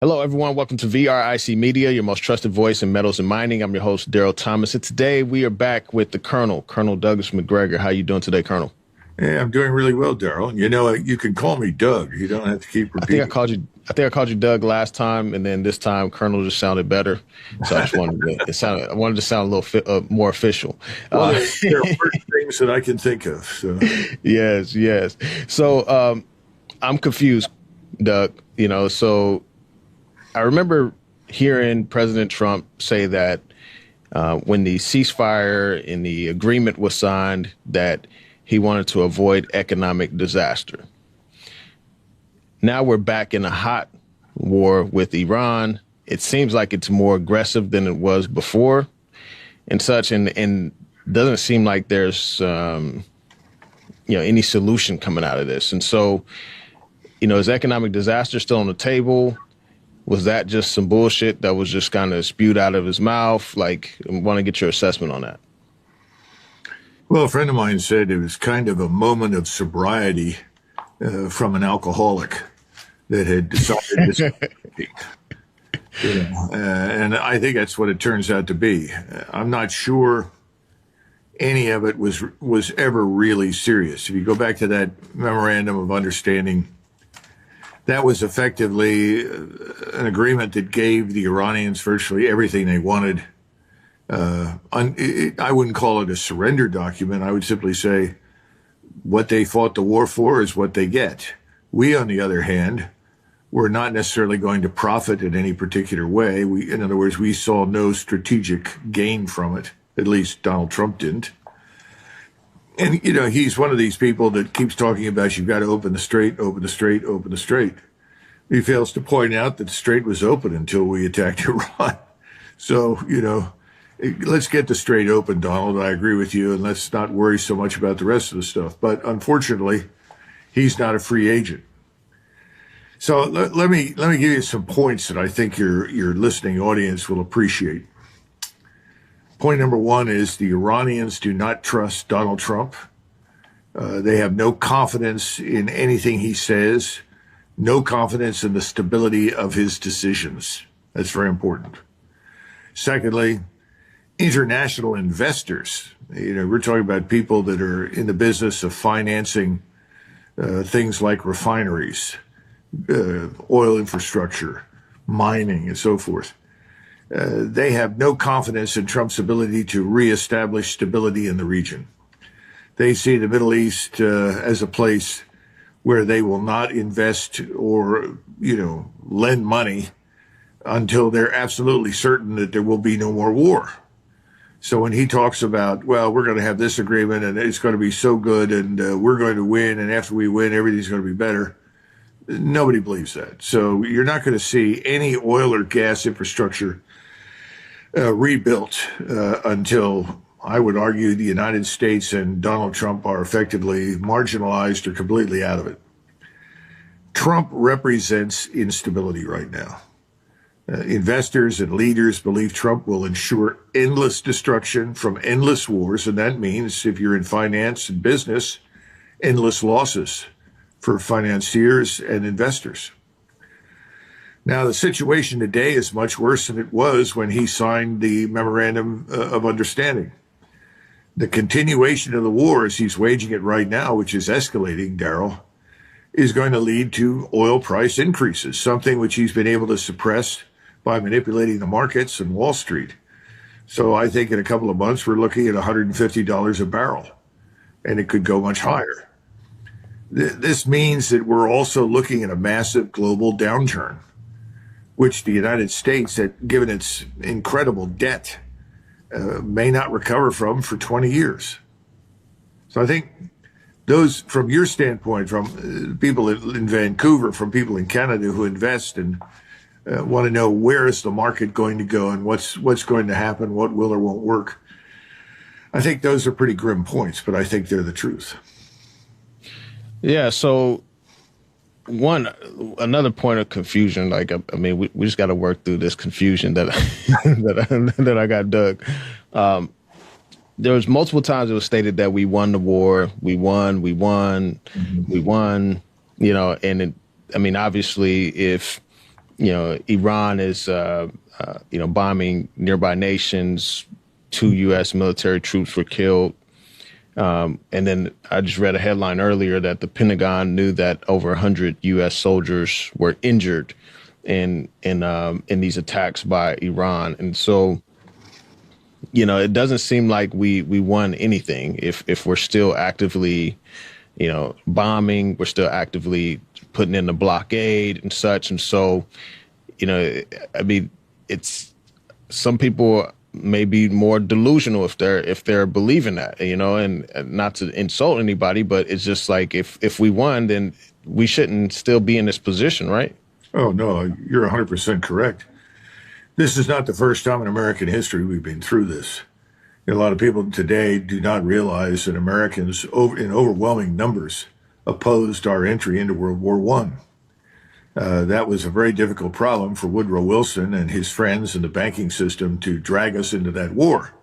Hello, everyone. Welcome to VRIC Media, your most trusted voice in metals and mining. I'm your host, Daryl Thomas. And today we are back with the Colonel Douglas Macgregor. How you doing today, Colonel? Hey, I'm doing really well, Daryl. You know, you can call me Doug. You don't have to keep I think I repeating. called you Doug last time, and then this time Colonel just sounded better. So I just I wanted to sound a little more official. Well, there are worse things that I can think of. So. Yes. So I'm confused, Doug. So I remember hearing President Trump say that when the ceasefire and the agreement was signed, that he wanted to avoid economic disaster. Now we're back in a hot war with Iran. It seems like it's more aggressive than it was before and such, and doesn't seem like there's any solution coming out of this. And so, is economic disaster still on the table? Was that just some bullshit that was just kind of spewed out of his mouth? Like, I want to get your assessment on that. Well, a friend of mine said it was kind of a moment of sobriety from an alcoholic that had decided to and I think that's what it turns out to be. I'm not sure any of it was ever really serious. If you go back to that memorandum of understanding, that was effectively an agreement that gave the Iranians virtually everything they wanted. I wouldn't call it a surrender document. I would simply say what they fought the war for is what they get. We, on the other hand, were not necessarily going to profit in any particular way. In other words, we saw no strategic gain from it. At least Donald Trump didn't. And, he's one of these people that keeps talking about you've got to open the strait, open the strait, open the strait. He fails to point out that the strait was open until we attacked Iran. So, let's get the strait open, Donald. I agree with you. And let's not worry so much about the rest of the stuff. But unfortunately, he's not a free agent. So let me give you some points that I think your listening audience will appreciate. Point number one is the Iranians do not trust Donald Trump. They have no confidence in anything he says, no confidence in the stability of his decisions. That's very important. Secondly, international investors. We're talking about people that are in the business of financing things like refineries, oil infrastructure, mining, and so forth. They have no confidence in Trump's ability to reestablish stability in the region. They see the Middle East as a place where they will not invest or, lend money until they're absolutely certain that there will be no more war. So when he talks about, well, we're going to have this agreement and it's going to be so good and we're going to win, and after we win, everything's going to be better, nobody believes that. So you're not going to see any oil or gas infrastructure rebuilt until, I would argue, the United States and Donald Trump are effectively marginalized or completely out of it. Trump represents instability right now. Investors and leaders believe Trump will ensure endless destruction from endless wars, and that means, if you're in finance and business, endless losses for financiers and investors. Now, the situation today is much worse than it was when he signed the memorandum of understanding. The continuation of the war as he's waging it right now, which is escalating, Daryl, is going to lead to oil price increases, something which he's been able to suppress by manipulating the markets and Wall Street. So I think in a couple of months, we're looking at $150 a barrel, and it could go much higher. This means that we're also looking at a massive global downturn, which the United States, given its incredible debt, may not recover from for 20 years. So I think those, from your standpoint, from people in Vancouver, from people in Canada who invest and want to know where is the market going to go and what's going to happen, what will or won't work, I think those are pretty grim points, but I think they're the truth. Yeah. So another point of confusion, like, I mean, we just got to work through this confusion that that I got, Doug. There was multiple times it was stated that we won the war, we won, and I mean, obviously, if Iran is, bombing nearby nations. 2 U.S. military troops were killed. And then I just read a headline earlier that the Pentagon knew that over 100 U.S. soldiers were injured in these attacks by Iran. And so, it doesn't seem like we won anything if we're still actively, bombing, we're still actively putting in the blockade and such. And so, I mean, it's some people may be more delusional if they're believing that, and not to insult anybody, but it's just like if we won, then we shouldn't still be in this position, right? Oh, no, you're 100% correct. This is not the first time in American history we've been through this. A lot of people today do not realize that Americans in overwhelming numbers opposed our entry into World War I. That was a very difficult problem for Woodrow Wilson and his friends in the banking system to drag us into that war.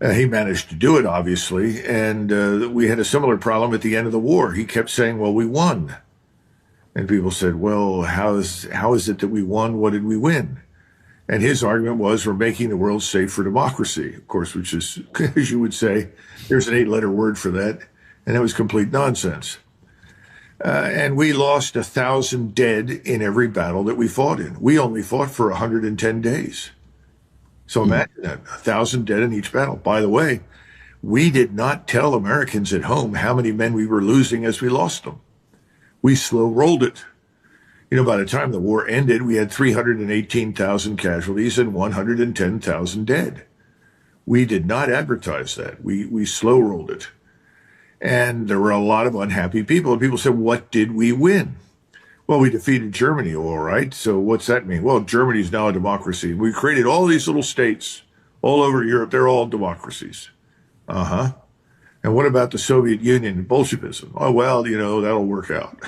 He managed to do it, obviously, and we had a similar problem at the end of the war. He kept saying, well, we won. And people said, well, how is it that we won? What did we win? And his argument was, we're making the world safe for democracy, of course, which is, as you would say, there's an 8-letter word for that, and that was complete nonsense. And we lost 1,000 dead in every battle that we fought in. We only fought for 110 days. So imagine that, 1,000 dead in each battle. By the way, we did not tell Americans at home how many men we were losing as we lost them. We slow rolled it. By the time the war ended, we had 318,000 casualties and 110,000 dead. We did not advertise that. We slow rolled it. And there were a lot of unhappy people. And people said, what did we win? Well, we defeated Germany, all right. So what's that mean? Well, Germany's now a democracy. We created all these little states all over Europe. They're all democracies. Uh-huh. And what about the Soviet Union and Bolshevism? Oh, well, that'll work out.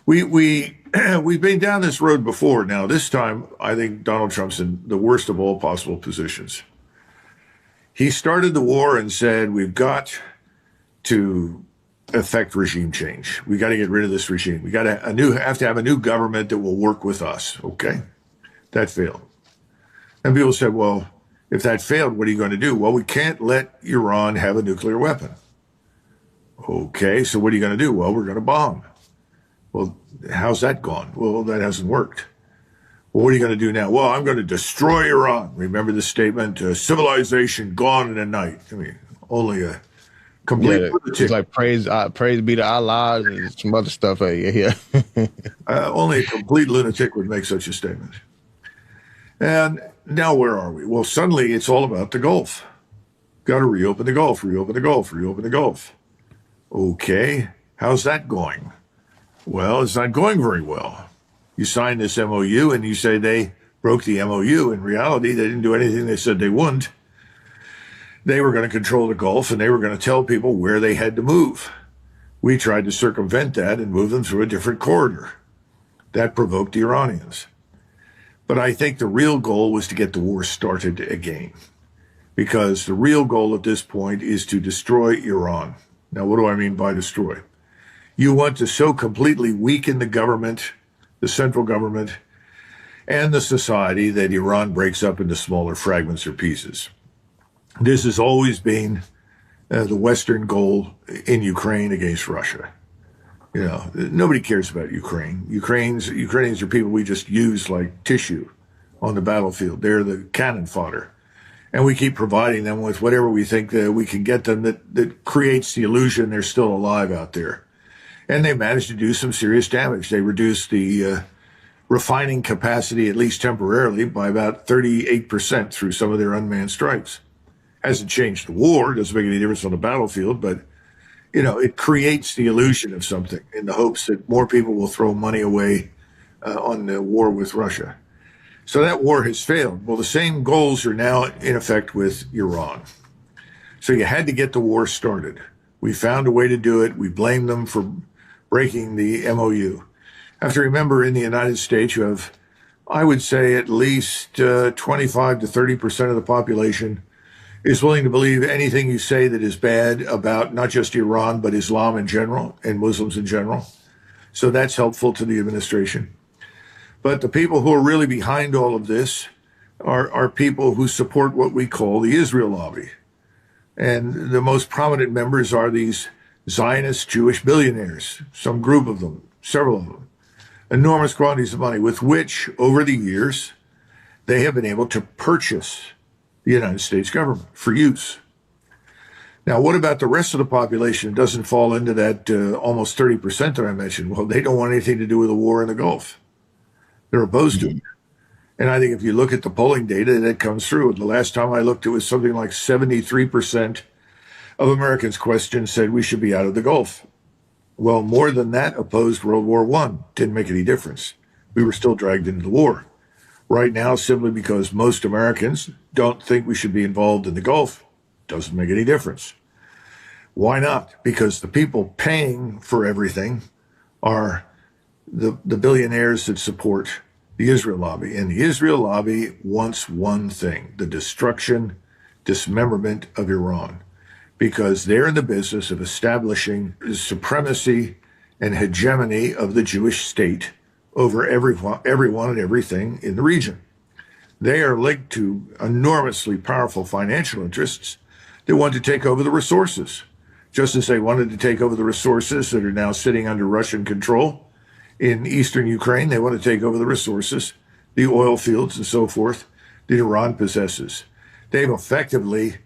We've been down this road before. Now, this time, I think Donald Trump's in the worst of all possible positions. He started the war and said, we've got to effect regime change. We got to get rid of this regime. We got to have to have a new government that will work with us. Okay. That failed. And people said, well, if that failed, what are you going to do? Well, we can't let Iran have a nuclear weapon. Okay. So what are you going to do? Well, we're going to bomb. Well, how's that gone? Well, that hasn't worked. Well, what are you going to do now? Well, I'm going to destroy Iran. Remember the statement, civilization gone in a night. I mean, only a complete lunatic. It's like praise be to Allah and some other stuff. Yeah. Only a complete lunatic would make such a statement. And now where are we? Well, suddenly it's all about the Gulf. Got to reopen the Gulf, reopen the Gulf, reopen the Gulf. Okay, how's that going? Well, it's not going very well. You sign this MOU and you say they broke the MOU. In reality, they didn't do anything they said they wouldn't. They were going to control the Gulf and they were going to tell people where they had to move. We tried to circumvent that and move them through a different corridor. That provoked the Iranians. But I think the real goal was to get the war started again, because the real goal at this point is to destroy Iran. Now, what do I mean by destroy? You want to so completely weaken the government, the central government, and the society that Iran breaks up into smaller fragments or pieces. This has always been the Western goal in Ukraine against Russia. Nobody cares about Ukraine. Ukrainians are people we just use like tissue on the battlefield. They're the cannon fodder. And we keep providing them with whatever we think that we can get them that creates the illusion they're still alive out there. And they managed to do some serious damage. They reduced the refining capacity, at least temporarily, by about 38% through some of their unmanned strikes. Hasn't changed the war, doesn't make any difference on the battlefield, but it creates the illusion of something in the hopes that more people will throw money away on the war with Russia. So that war has failed. Well, the same goals are now in effect with Iran. So you had to get the war started. We found a way to do it. We blame them for breaking the MOU. I have to remember, in the United States, you have, I would say, at least 25 to 30% of the population is willing to believe anything you say that is bad about not just Iran, but Islam in general and Muslims in general. So that's helpful to the administration. But the people who are really behind all of this are people who support what we call the Israel lobby. And the most prominent members are these Zionist Jewish billionaires, some group of them, several of them, enormous quantities of money with which, over the years, they have been able to purchase the United States government for use. Now, what about the rest of the population? It doesn't fall into that almost 30% that I mentioned. Well, they don't want anything to do with the war in the Gulf. They're opposed to it. And I think if you look at the polling data, that comes through. The last time I looked, it was something like 73% of Americans questioned said we should be out of the Gulf. Well, more than that opposed World War I. Didn't make any difference. We were still dragged into the war. Right now, simply because most Americans don't think we should be involved in the Gulf, doesn't make any difference. Why not? Because the people paying for everything are the billionaires that support the Israel lobby. And the Israel lobby wants one thing: the destruction, dismemberment of Iran, because they're in the business of establishing the supremacy and hegemony of the Jewish state over everyone and everything in the region. They are linked to enormously powerful financial interests that want to take over the resources, just as they wanted to take over the resources that are now sitting under Russian control in eastern Ukraine. They want to take over the resources, the oil fields and so forth, that Iran possesses. They've effectively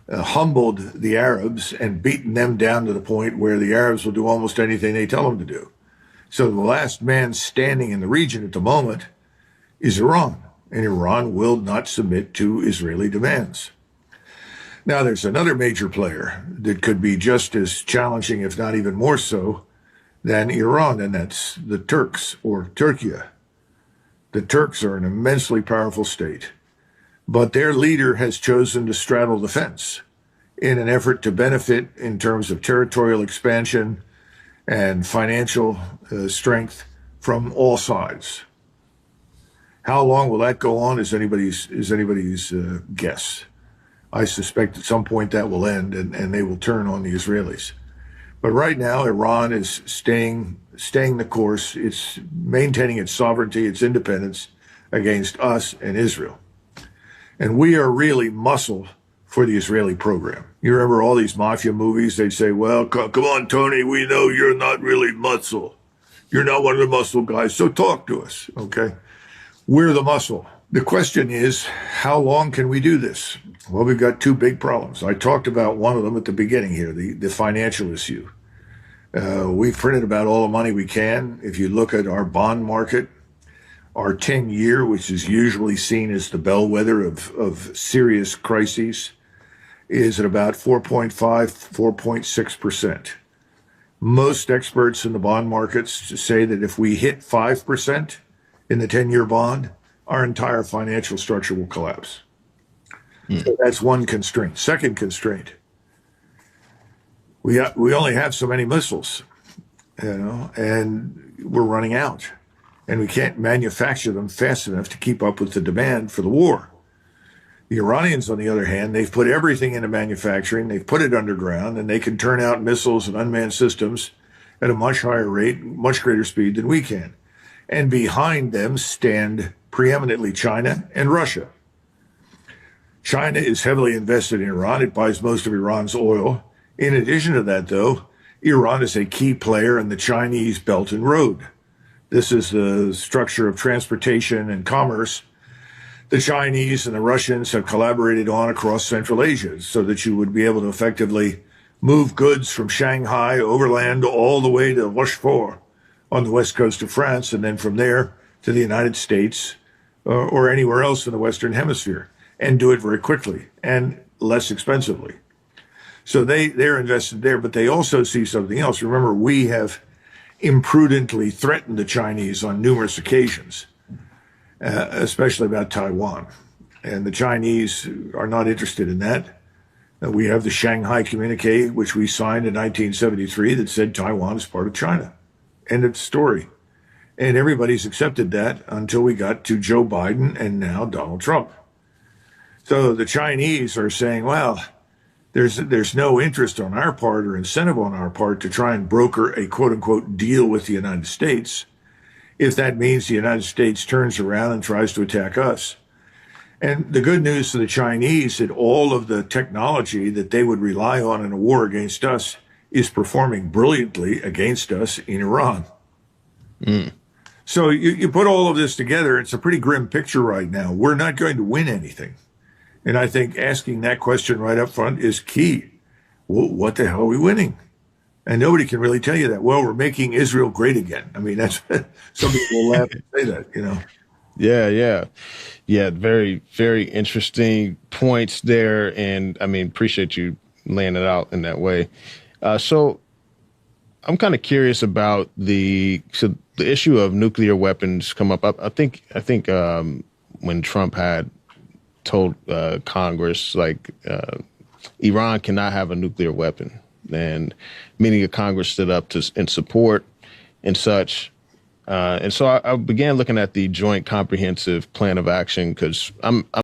humbled the Arabs and beaten them down to the point where the Arabs will do almost anything they tell them to do. So the last man standing in the region at the moment is Iran, and Iran will not submit to Israeli demands. Now, there's another major player that could be just as challenging, if not even more so, than Iran, and that's the Turks, or Turkey. The Turks are an immensely powerful state, but their leader has chosen to straddle the fence in an effort to benefit in terms of territorial expansion and financial strength from all sides. How long will that go on is anybody's guess. I suspect at some point that will end, and they will turn on the Israelis. But right now, Iran is staying the course. It's maintaining its sovereignty, its independence against us and Israel. And we are really muscle for the Israeli program. You remember all these mafia movies? They'd say, well, come on, Tony, we know you're not really muscle. You're not one of the muscle guys, so talk to us, okay? We're the muscle. The question is, how long can we do this? Well, we've got two big problems. I talked about one of them at the beginning here, the financial issue. We've printed about all the money we can. If you look at our bond market, our 10-year, which is usually seen as the bellwether of serious crises, is at about 4.5, 4.6%. Most experts in the bond markets say that if we hit 5% in the 10-year bond, our entire financial structure will collapse. So that's one constraint. Second constraint, we only have so many missiles, and we're running out. And we can't manufacture them fast enough to keep up with the demand for the war. The Iranians, on the other hand, they've put everything into manufacturing, they've put it underground, and they can turn out missiles and unmanned systems at a much higher rate, much greater speed than we can. And behind them stand preeminently China and Russia. China is heavily invested in Iran. It buys most of Iran's oil. In addition to that, though, Iran is a key player in the Chinese Belt and Road. This is the structure of transportation and commerce the Chinese and the Russians have collaborated on across Central Asia, so that you would be able to effectively move goods from Shanghai overland all the way to Rochefort on the west coast of France, and then from there to the United States or anywhere else in the Western Hemisphere, and do it very quickly and less expensively. So they're invested there, but they also see something else. Remember, we have imprudently threatened the Chinese on numerous occasions, especially about Taiwan. And the Chinese are not interested in that. We have the Shanghai Communique, which we signed in 1973, that said Taiwan is part of China. End of story. And everybody's accepted that until we got to Joe Biden and now Donald Trump. So the Chinese are saying, well, there's no interest on our part or incentive on our part to try and broker a quote unquote deal with the United States if that means the United States turns around and tries to attack us. And the good news to the Chinese that all of the technology that they would rely on in a war against us is performing brilliantly against us in Iran. Mm. So you put all of this together, it's a pretty grim picture right now. We're not going to win anything. And I think asking that question right up front is key. Well, what the hell are we winning? And nobody can really tell you that. Well, we're making Israel great again. I mean, that's some people will laugh and say that, you know. Yeah. Very, very interesting points there. And I mean, appreciate you laying it out in that way. So I'm kind of curious about the issue of nuclear weapons come up. I think when Trump had told Congress, like, Iran cannot have a nuclear weapon, and meaning a Congress stood up in support and such. And so I began looking at the Joint Comprehensive Plan of Action because I'm